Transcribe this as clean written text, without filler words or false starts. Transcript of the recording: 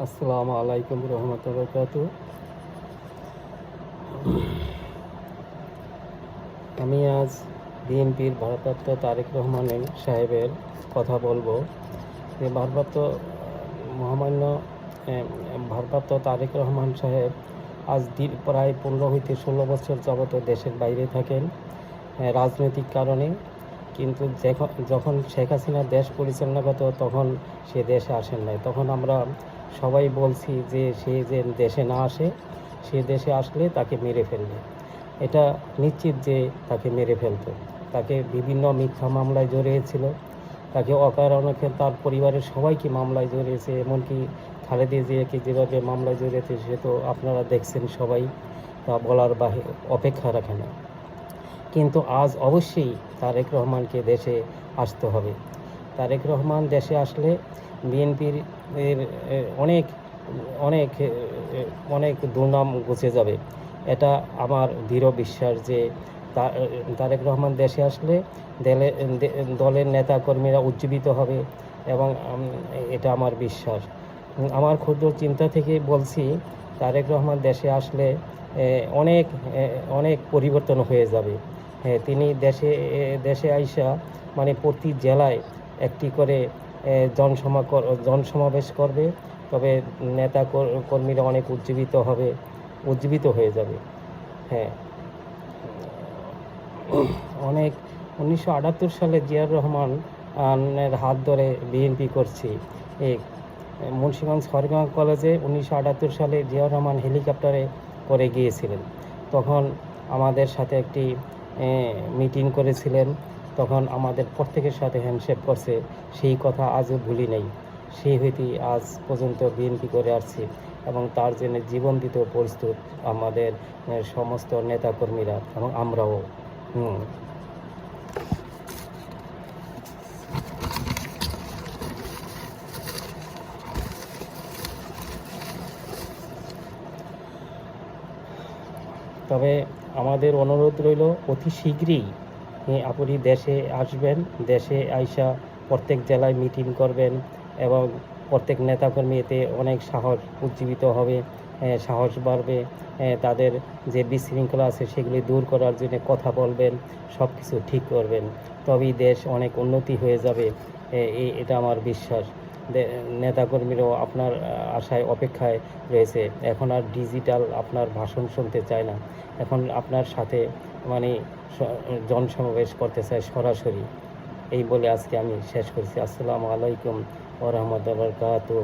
আসসালামু আলাইকুম রহমতুল্লাহ বারাকাতুহু। আমি আজ বিএনপির ভারপ্রাপ্ত তারেক রহমান সাহেবের কথা বলবো। যে মহামান্য ভারপ্রাপ্ত তারেক রহমান সাহেব আজ প্রায় 15 হইতে 16 বছর যাবত দেশের বাইরে থাকেন রাজনৈতিক কারণে। কিন্তু যখন শেখ হাসিনা দেশ পরিচালনা করত তখন সে দেশে আসেন নাই। তখন আমরা সবাই বলছি যে সে যে দেশে না আসে, সে দেশে আসলে তাকে মেরে ফেলবে। এটা নিশ্চিত যে তাকে মেরে ফেলতো। তাকে বিভিন্ন মিথ্যা মামলায় জড়িয়েছিল, তাকে অকারণে তার পরিবারের সবাইকে মামলায় জড়িয়েছে, এমনকি খালেদা জিয়াকে যেভাবে মামলায় জড়িয়েছে সে তো আপনারা দেখছেন সবাই, তা বলার অপেক্ষা রাখে না। কিন্তু আজ অবশ্যই তারেক রহমানকে দেশে আসতে হবে। তারেক রহমান দেশে আসলে বিএনপির অনেক অনেক অনেক দুর্নাম ঘুচে যাবে। এটা আমার দৃঢ় বিশ্বাস যে তারেক রহমান দেশে আসলে দলের নেতাকর্মীরা উজ্জীবিত হবে, এবং এটা আমার বিশ্বাস। আমার ক্ষুদ্র চিন্তা থেকে বলছি, তারেক রহমান দেশে আসলে অনেক অনেক পরিবর্তন হয়ে যাবে। হ্যাঁ, তিনি দেশে আইসা মানে প্রতি জেলায় একটি করে জনসমাবেশ করবে। তবে নেতা কর্মীরা অনেক উজ্জীবিত হয়ে যাবে। হ্যাঁ, অনেক 1978 সালে জিয়াউর রহমানের হাত ধরে বিএনপি করছি। এই মুন্সিগঞ্জ হরিগঞ্জ কলেজে 1978 সালে জিয়াউর রহমান হেলিকপ্টারে করে গিয়েছিলেন। তখন আমাদের সাথে একটি মিটিং করেছিলেন। তখন আমাদের প্রত্যেকের সাথে হ্যান্ডশেক করছে, সেই কথা আজও ভুলি নাই। সেই হইতে আজ পর্যন্ত বিএনপি করে আসছি, এবং তার জন্য জীবন দিতে প্রস্তুত আমাদের সমস্ত নেতাকর্মীরা এবং আমরাও। তবে আমাদের অনুরোধ রইল, অতি শীঘ্রই আপনি দেশে আসবেন। দেশে আইসা প্রত্যেক জেলায় মিটিং করবেন, এবং প্রত্যেক নেতাকর্মী এতে অনেক উজ্জীবিত হবে, সাহস বাড়বে। তাদের যে বিশৃঙ্খলা আছে সেগুলি দূর করার জন্য কথা বলবেন, সব কিছু ঠিক করবেন। তবেই দেশ অনেক উন্নতি হয়ে যাবে, এটা আমার বিশ্বাস। নেতাকর্মীরাও আপনার আশায় অপেক্ষায় রয়েছে। এখন আর ডিজিটাল আপনার ভাষণ শুনতে চায় না, এখন আপনার সাথে মানে জনসমাবেশ করতে চায় সরাসরি। এই বলে আজকে আমি শেষ করছি। আসসালামু আলাইকুম ওয়া রাহমাতুল্লাহি ওয়া বারাকাতুহু।